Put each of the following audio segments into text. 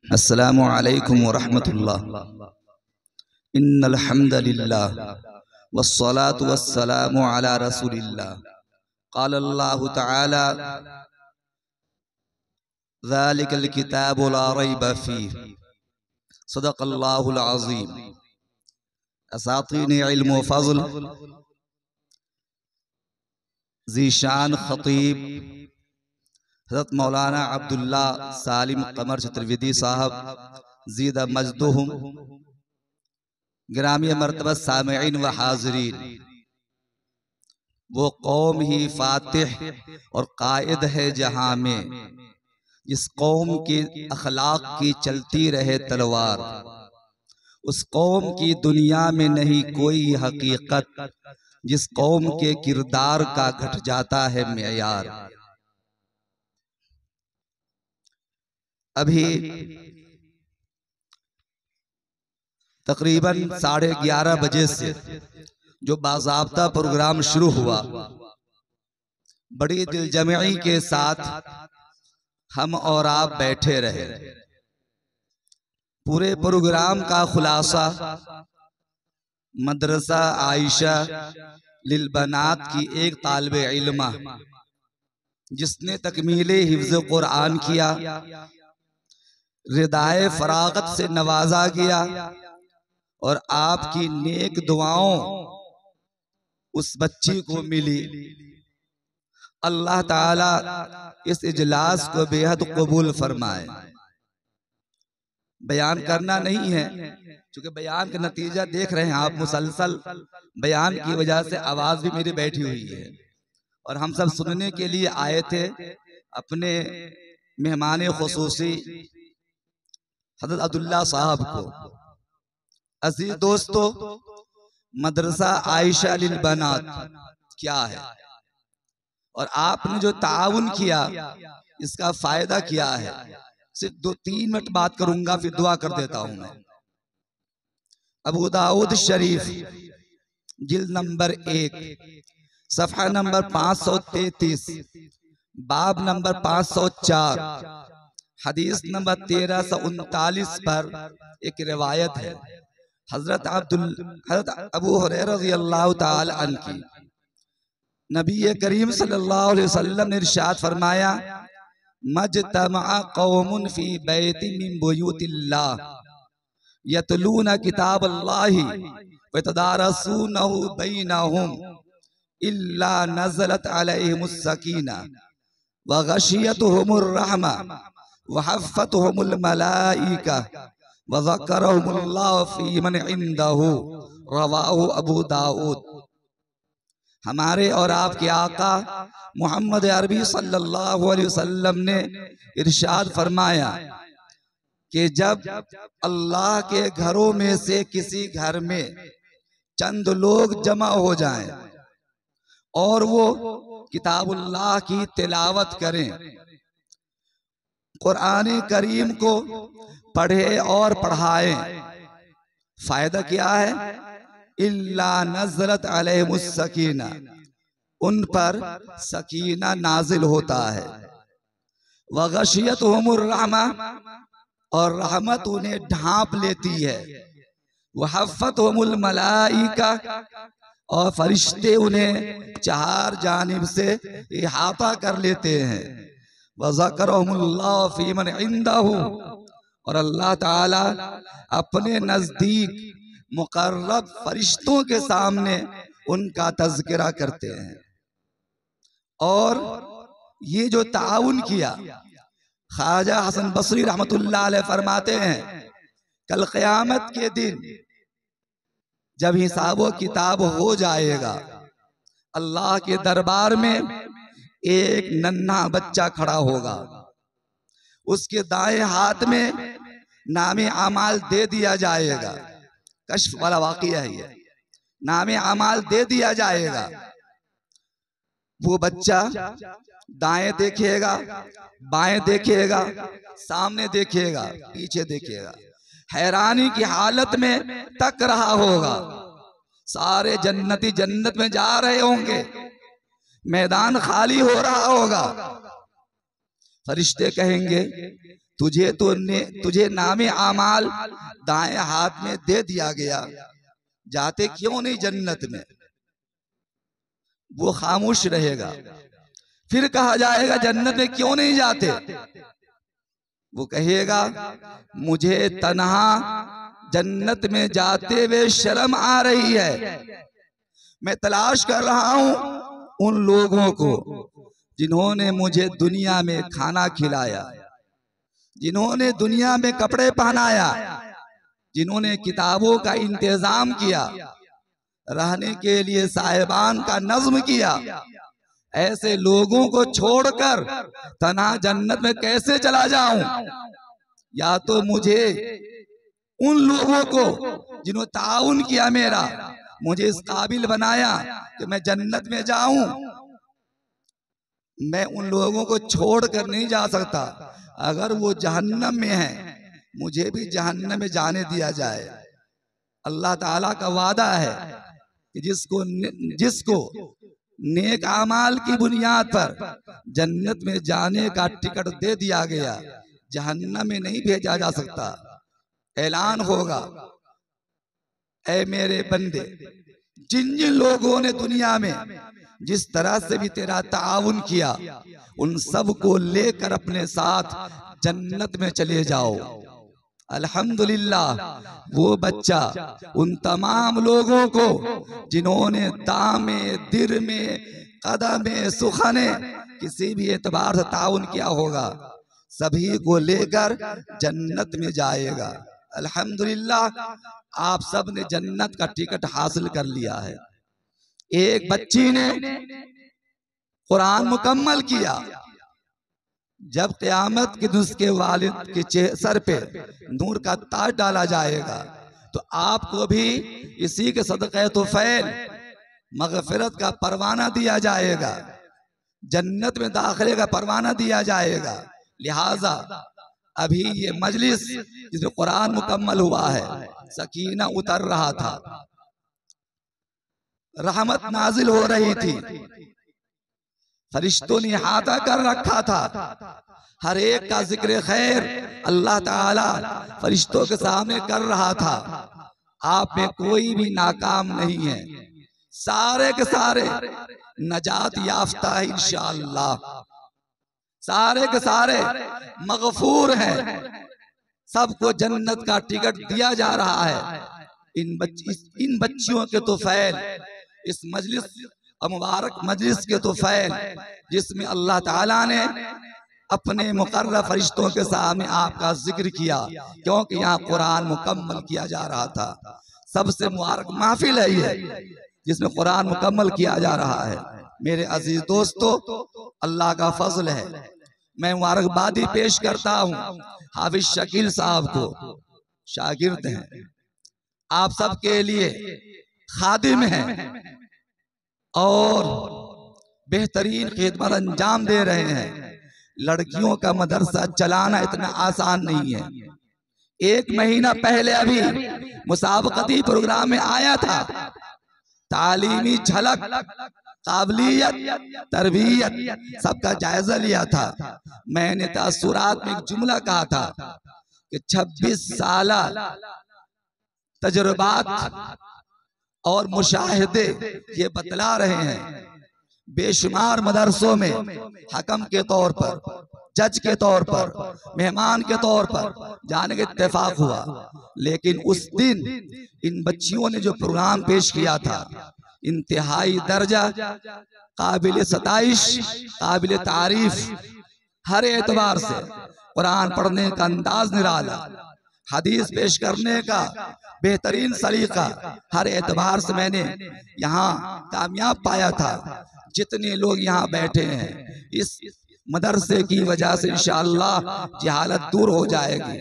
अस्सलामु अलैकुम वरहमतुल्लाह। इन्नल हम्दलिल्लाह वस्सलातु वस्सलामु अला रसूलिल्लाह। क़ाल अल्लाहु तआला ज़ालिकल किताबु ला रैब फ़ीह सदक़ल्लाहुल अज़ीम। असातीन इल्म व फ़ज़ल ज़ीशान ख़तीब हज़रत मौलाना अब्दुल्ला सालिम कमर चतुर्वेदी साहब ज़ीदा मजदुहुम, गिरामी मर्तबा सामिईन व हाज़रीन, वो कौम ही फातिह और कायद है जहां में, जिस कौम के अखलाक की चलती रहे तलवार, उस कौम की दुनिया में नहीं कोई हकीकत, जिस कौम के किरदार का घट जाता है मेयार। अभी तकरीबन 11:30 बजे से जो बाज़ाब्ता प्रोग्राम शुरू हुआ, बड़ी दिलजमई के साथ हम और आप बैठे रहे। पूरे प्रोग्राम का खुलासा मदरसा आयशा लिल बनात की एक तालिबे इल्मा, जिसने तकमीले हिफ्ज़ कुरान किया, रिदाए फरागत से नवाजा गया और आपकी नेक दुआओं उस बच्ची को मिली। अल्लाह ताला इस इजलास को बेहद कबूल फरमाए। बयान करना नहीं है, क्योंकि बयान का नतीजा देख रहे हैं आप, मुसलसल बयान की वजह से आवाज भी मेरी बैठी हुई है और हम सब सुनने के लिए आए थे अपने मेहमान खुसूसी हज़रत अब्दुल्ला साहब को। अजीज दोस्तों, मदरसा आयशा लिल बनात क्या है और आपने जो ताउन किया इसका फायदा क्या है, सिर्फ 2-3 मिनट बात करूंगा, फिर दुआ कर देता हूं मैं। अबू दाऊद शरीफ जिल्द नंबर 1 सफ़हा नंबर 533 बाब नंबर 504 हदीस नंबर 1339 पर एक रिवायत है हजरत अबू हुरैरा रज़ियल्लाहु ताला अन्हु की। नबी करीम सल्लल्लाहु अलैहि वसल्लम ने इरशाद फरमाया, मजतमा कौमुन फी बैतिन मिन बुयूतिल्लाह यतलूना किताबल्लाहि व यतदारसूनहु बैनहुम इल्ला नज़लत अलैहिमुस सकीना व गशियतहुमुर रहमा व हफ़्फ़तहुमुल मलाइका व ज़करहुमुल्लाहु फी मन इंदहु। रवाहु अबू दाऊद। हमारे और आपके आका मोहम्मद अरबी सल्लल्लाहु अलैहि वसल्लम ने इरशाद फरमाया कि जब अल्लाह के घरों में से किसी घर में चंद लोग जमा हो जाएं और वो किताबुल्लाह की तिलावत करें, कुरान करीम को पढ़े और पढ़ाएं, फायदा क्या है? इल्ला नज़लत अलैहिमुस सकीना, उन पर सकीना नाजिल होता है। व गशियतहुमुर रहमा, और रहमत उन्हें ढांप लेती है। व हफ़्फ़तहुमुल मलाइका, और फरिश्ते उन्हें 4 जानिब से इहाता कर लेते हैं। व ज़करहुमुल्लाहु फी मन इंदहु, और अल्लाह ताला अपने नजदीक मुकर्रब फरिश्तों के सामने उनका तज़किरा करते हैं। और ये जो ताउन किया, ख्वाजा हसन बसरी रहमतुल्लाह अलैह फरमाते हैं, कल क़यामत के दिन जब हिसाब व किताब हो जाएगा, अल्लाह के दरबार में एक नन्हा बच्चा खड़ा होगा, उसके दाएं हाथ में नामे अमाल दे दिया जाएगा। कश्फ वाला वाक़िया है ये, नामे अमाल दे दिया जाएगा। वो बच्चा दाएं देखेगा, बाएं देखेगा, सामने देखेगा, पीछे देखेगा, हैरानी की हालत में तक रहा होगा। सारे जन्नती जन्नत में जा रहे होंगे, मैदान खाली हो रहा होगा। फरिश्ते कहेंगे तुझे नामे आमाल दाएं हाथ में दे दिया गया, जाते क्यों नहीं जन्नत में? वो खामोश रहेगा। फिर कहा जाएगा जन्नत में क्यों नहीं जाते? वो कहेगा मुझे तन्हा जन्नत में जाते हुए शर्म आ रही है। मैं तलाश कर रहा हूं उन लोगों को जिन्होंने मुझे दुनिया में खाना खिलाया, जिन्होंने दुनिया में कपड़े पहनाया, जिन्होंने किताबों का इंतजाम किया, रहने के लिए साहिबान का नज्म किया। ऐसे लोगों को छोड़कर तन्हा जन्नत में कैसे चला जाऊं? या तो मुझे उन लोगों को जिन्होंने ताउन किया मेरा, मुझे इस काबिल बनाया कि मैं जन्नत में जाऊं, मैं उन लोगों को छोड़कर नहीं जा सकता। अगर वो जहन्नम में है, मुझे भी जहन्नम में जाने दिया जाए। अल्लाह ताला का वादा है कि जिसको नेक आमाल की बुनियाद पर जन्नत में जाने का टिकट दे दिया गया, जहन्नम में नहीं भेजा जा सकता। ऐलान होगा, ऐ मेरे बंदे, जिन जिन लोगों ने दुनिया में जिस तरह से भी तेरा ताउन किया, उन सब को लेकर अपने साथ जन्नत में चले जाओ। अल्हम्दुलिल्लाह, वो बच्चा उन तमाम लोगों को जिन्होंने दामे दिर में कदमे सुखने किसी भी एतबार से ताउन किया होगा, सभी को लेकर जन्नत में जाएगा। अल्हम्दुलिल्लाह, आप सब ने जन्नत का टिकट हासिल कर लिया है। एक बच्ची ने कुरान मुकम्मल किया। जब क़यामत के दिन उसके वालिद के सर पे नूर का ताज डाला जाएगा, तो आपको भी इसी के सदक़े तुफ़ैल मग़फ़िरत का परवाना दिया जाएगा, जन्नत में दाखिले का परवाना दिया जाएगा। लिहाजा अभी ये मजलिस जिसमें कुरान मुकम्मल हुआ है, सकीना उतर रहा था, रहमत नाजिल हो रही थी, फरिश्तों ने अहाता कर रखा था। हर एक का जिक्र खैर अल्लाह ताला फरिश्तों के सामने कर रहा था। आप में कोई भी नाकाम नहीं है, सारे के सारे नजात याफ्ता है इंशाअल्लाह, सारे के सारे मगफूर हैं, सबको जन्नत का टिकट दिया जा रहा है। इन बच्चियों के तुफ़ैल, इस मजलिस मुबारक मजलिस के तुफ़ैल, जिसमें अल्लाह ताला ने अपने मुकर्रर फरिश्तों के सामने आपका जिक्र किया, क्योंकि यहाँ कुरान मुकम्मल किया जा रहा था। सबसे मुबारक महफिल है ये, जिसमें कुरान मुकम्मल किया जा रहा है। मेरे अजीज दोस्तों, अल्लाह का फजल है। मैं मुबारकबादी पेश करता हूँ हाफिज शकील साहब को, शागिर्द हैं, आप सबके लिए खादिम हैं और बेहतरीन खिदमत अंजाम दे रहे हैं। लड़कियों का मदरसा चलाना इतना आसान नहीं है। 1 महीना पहले अभी मुसाबकती प्रोग्राम में आया था, तालीमी झलक, काबिलियत, तरबियत सबका जायजा लिया था। मैंने तासुरात में एक जुमला कहा था कि 26 साल तजुर्बात और मुशाहिदे ये बतला रहे हैं, बेशुमार मदरसों में हकम के तौर पर, जज के तौर पर, मेहमान के तौर पर जाने का इत्तेफाक हुआ। लेकिन उस दिन इन बच्चियों ने जो प्रोग्राम पेश किया था, इंतहाई दर्जा, काबिल सताइश, काबिल तारीफ, हर एतबार से कुरान पढ़ने का अंदाज निराला, हदीस पेश करने का बेहतरीन सलीका, हर एतबार से मैंने यहाँ कामयाब पाया था। जितने लोग यहाँ बैठे हैं, इस मदरसे की वजह से इंशाअल्लाह जहालत दूर हो जाएगी।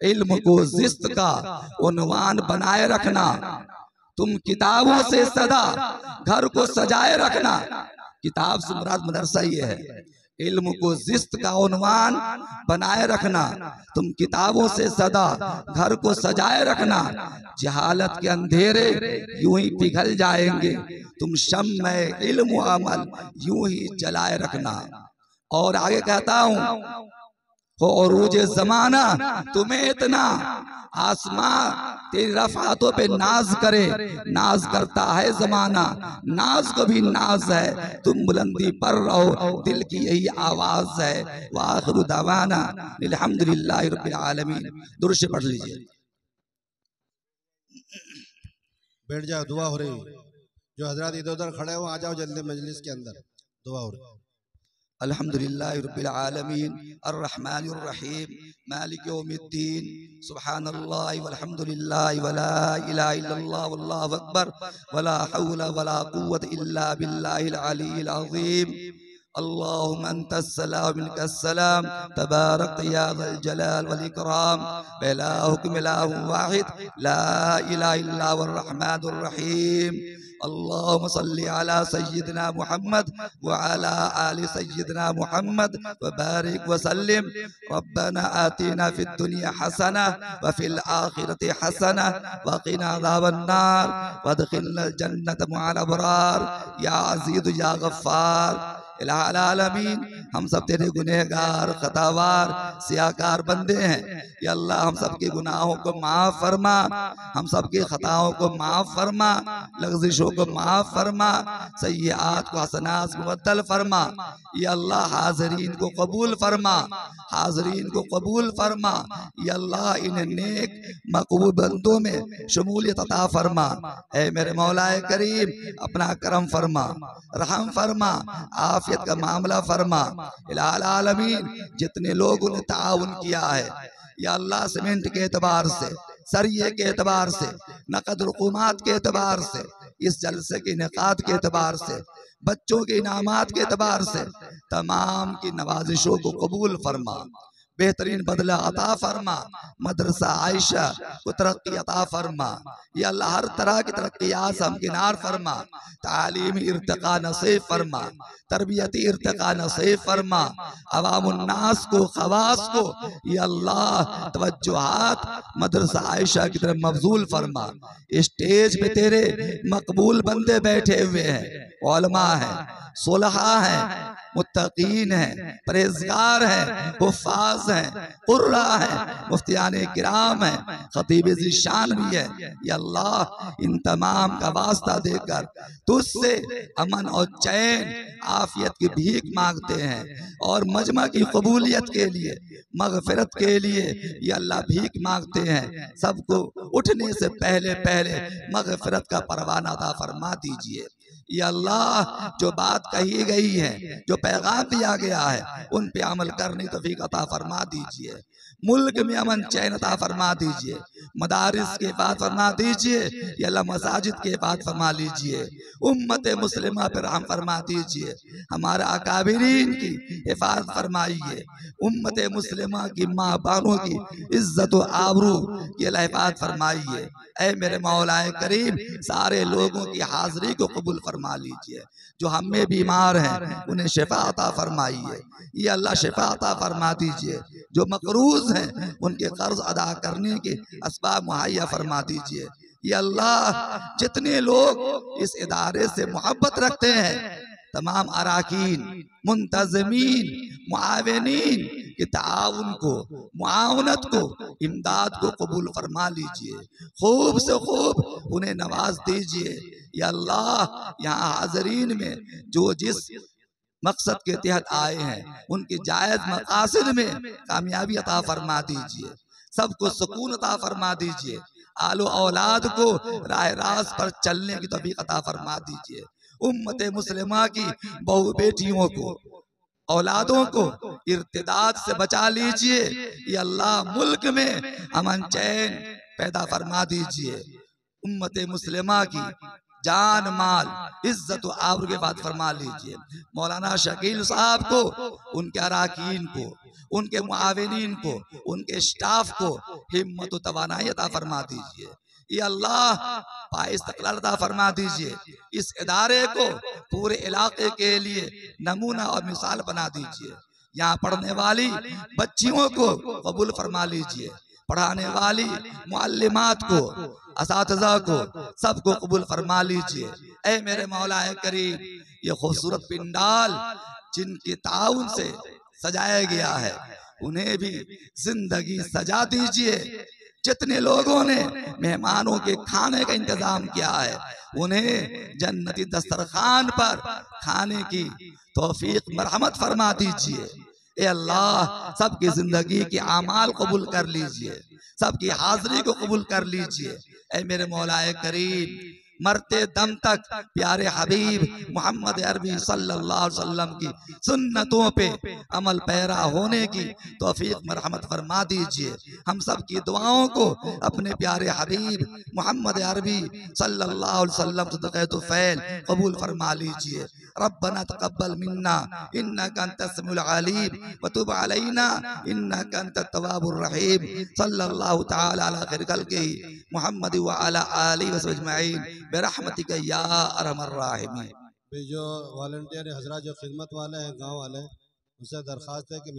इल्म को जिस्त का उन्वान बनाए रखना, तुम किताबों से सदा घर को सजाए रखना। किताब से मुराद मदरसा ये है। इल्म को जिस्त का उन्वान बनाए रखना, तुम किताबों से सदा घर को सजाए रखना। जहालत के अंधेरे यूं ही पिघल जाएंगे, तुम शम्मे इल्म अमल यूं ही जलाए रखना। और आगे कहता हूं, हो अरूज जमाना तुम्हें इतना, आसमां तेरी रफ़ातों पे नाज करे, नाज करता है जमाना, नाज को भी नाज है, तुम बुलंदी पर रहो, दिल की यही आवाज है। वाखिरु दवाना अल्हम्दुलिल्लाहि रब्बिल आलमीन। दुरूद से पढ़ लीजिए। बैठ जाओ, दुआ हो रही है। जो हजरत इधर उधर खड़े हो आ जाओ जल्दी मजलिस के अंदर, दुआ हो रही है। अल्हम्दुलिल्लाहि रब्बिल आलमीन अर्रहमानिर रहीम मालिक यौमिद्दीन सुब्हानल्लाहि वल्हम्दुलिल्लाहि वला इलाहा इल्लल्लाह वल्लाहु अकबर वला हौला वला कुव्वता इल्ला बिल्लाहिल अलिय्यिल अज़ीम। अल्लाहुम्मा अंतस्सलाम मिनकस्सलाम तबारक या ज़ल जलाल वल इकराम ला हुक्म इलाहु वाहिद ला इलाहा इल्ला हुवर रहमानुर रहीम। अल्लाहुम्मा सल्लि अला सय्यिदिना मुहम्मद व अला आलि सय्यिदिना मुहम्मद व बारिक व सल्लिम। रब्बना आतिना फिद दुनिया हसना व फिल आखिरति हसना व क़िना अज़ाबन नार वदखिलनल जन्नत मअल अबरार या अज़ीज़ या गफ्फार। इलाहुल आलमीन हम सब तेरे गुनहगार खतावार सियाकार बंदे हैं। या अल्लाह हम सब के गुनाहों को माफ फरमा, हम सब के खताओं को माफ फरमा, लग़ज़िशों को माफ फरमा, सय्यात को हसनात में मुबद्दल फरमा। या अल्लाह हाज़रीन को कबूल फरमा, हाज़रीन को कबूल फरमा। या अल्लाह इन नेक मक़बूल बंदों में शमूलियत अता फरमा। ऐ मेरे मौलाए करीम अपना करम फरमा, रहम फरमा, आफियत का मामला फरमा। इलाहुल आलमीन जितने लोगों ने ताउन किया है या अल्लाह सीमेंट के एतबार से, सरिये के एतबार से, नकद रुकुमात के एतबार से, इस जलसे के इनेकाद के एतबार से, बच्चों के इनामात के एतबार से तमाम की नवाजिशों को कबूल फरमा, बेहतरीन बदला अता फरमा। मदरसा आयशा को तरक्की अता फरमा। या अल्लाह हर तरह की तरक्कियात से हमकिनार फरमा, तालीमी इर्तिका नसीब फरमा, तरबियती इर्तिका नसीब फरमा। अवामुन्नास को खवास को या अल्लाह तवज्जुहात मदरसा आयशा की तरफ मबजूल फरमा। स्टेज पे तेरे मकबूल बंदे बैठे हुए हैं, उलमा है, सुलहा है, मुत्तकीन है, परहेजगार है, हुफ्फाज है, कुर्रा है, मुफ्तियाने किराम है, खतीब ज़िशान भी है। या अल्लाह इन तमाम का वास्ता देकर तुझसे अमन और चैन आफियत की भीख मांगते हैं और मजमा की कबूलियत के लिए, मगफिरत के लिए या अल्लाह भीख मांगते हैं। सबको उठने से पहले पहले मगफिरत का परवाना अता फरमा दीजिए। या अल्लाह जो बात कही गई है, जो पैगाम दिया गया है, उन पे अमल करने की तौफीक अता फरमा दीजिए। मुल्क में अमन चैन अता फरमा दीजिए, मदारिस के बाद फरमा दीजिए, या अल्लाह मसाजिद के बाद फरमा लीजिए। उम्मत मुस्लिमा पर रहम फरमा दीजिए, हमारे अकाबिरीन की हिफाजत फरमाइए। उम्मत मुस्लिमा की माँ बहनों की इज्जत व आबरू की हिफाजत फरमाइए। ऐ मेरे मौलाए करीम सारे लोगों की हाजिरी को कबूल फरमा लीजिए। जो हम में बीमार हैं उन्हें शिफा अता फरमाइए। ये अल्लाह शिफा अता फरमा दीजिए। जो मकरूज हैं उनके कर्ज अदा करने के असबाब मुहैया फरमा दीजिए। ये अल्लाह जितने लोग इस इदारे से मोहब्बत रखते हैं, तमाम अराकीन, मुंतज़मीन, मुआविनीन के ताउन को, मुआवनत को, इमदाद को कबूल फरमा लीजिए। खूब से खूब उन्हें नवाज दीजिए। या अल्लाह यहाँ हाज़रीन में जो जिस मकसद के तहत आए हैं उनके जायज मकासद में कामयाबी अता फरमा दीजिए। सबको सुकून अता फरमा दीजिए। आलो औलाद को राह रास्त पर चलने की तौफीक अता फरमा दीजिए। उम्मत मुस्लिमा की बहु बेटियों को, औलादों को इर्तिदाद से बचा लीजिए। या अल्लाह मुल्क में अमन चैन पैदा फरमा दीजिए। उम्मत मुस्लिमा की जान माल इज्जत व आबरू के बाद फरमा लीजिए। मौलाना शकील साहब को, उनके अराकीन को, उनके मुआविनीन को, उनके स्टाफ को हिम्मत व तवानाई अता फरमा दीजिए। ये अल्लाह पाइस्तक़लाल अता फरमा दीजिए। इस इदारे को पूरे इलाके के लिए नमूना और मिसाल बना दीजिए। यहाँ पढ़ने वाली बच्चियों को कबूल फरमा लीजिए। पढ़ाने वाली मुअल्लिमात को, असातिज़ा को, सबको कबूल फरमा लीजिए। ऐ मेरे मौलाए करीम ये खूबसूरत पिंडाल जिनके ताउन से सजाया गया है, उन्हें भी जिंदगी सजा दीजिए। जितने लोगों ने मेहमानों के खाने का इंतजाम किया है उन्हें जन्नती दस्तरखान पर खाने की तौफीक मरहमत फरमा दीजिए। ए अल्लाह सबकी जिंदगी के आमाल कबूल कर लीजिए, सबकी हाजिरी को कबूल कर लीजिए। ए मेरे मौलाए करीम, मरते दम तक प्यारे हबीब मोहम्मद अरबी सल्लल्लाहु अलैहि वसल्लम की सुन्नतों पे अमल पैरा होने की तौफीक मरहमत फरमा दीजिए। हम सब की दुआओं को अपने प्यारे हबीब मोहम्मद अरबी सल्लल्लाहु अलैहि वसल्लम सदक़े तुफ़ैल कबूल फरमा लीजिए। रब्बना तक़ब्बल मिन्ना इन्नका अंतस समीउल अलीम व तुब अलैना इन्नका अंतत तव्वाबुर रहीम। सल्लल्लाहु तआला अला खैर खल्क़िही मुहम्मद व अला आलिहि व सह्बिही अजमईन बिरहमतिका या अरहमर राहिमीन। जो वॉलंटियर हजरा जो खिदमत वाले हैं गांव वाले, उनसे दरख्वास्त है कि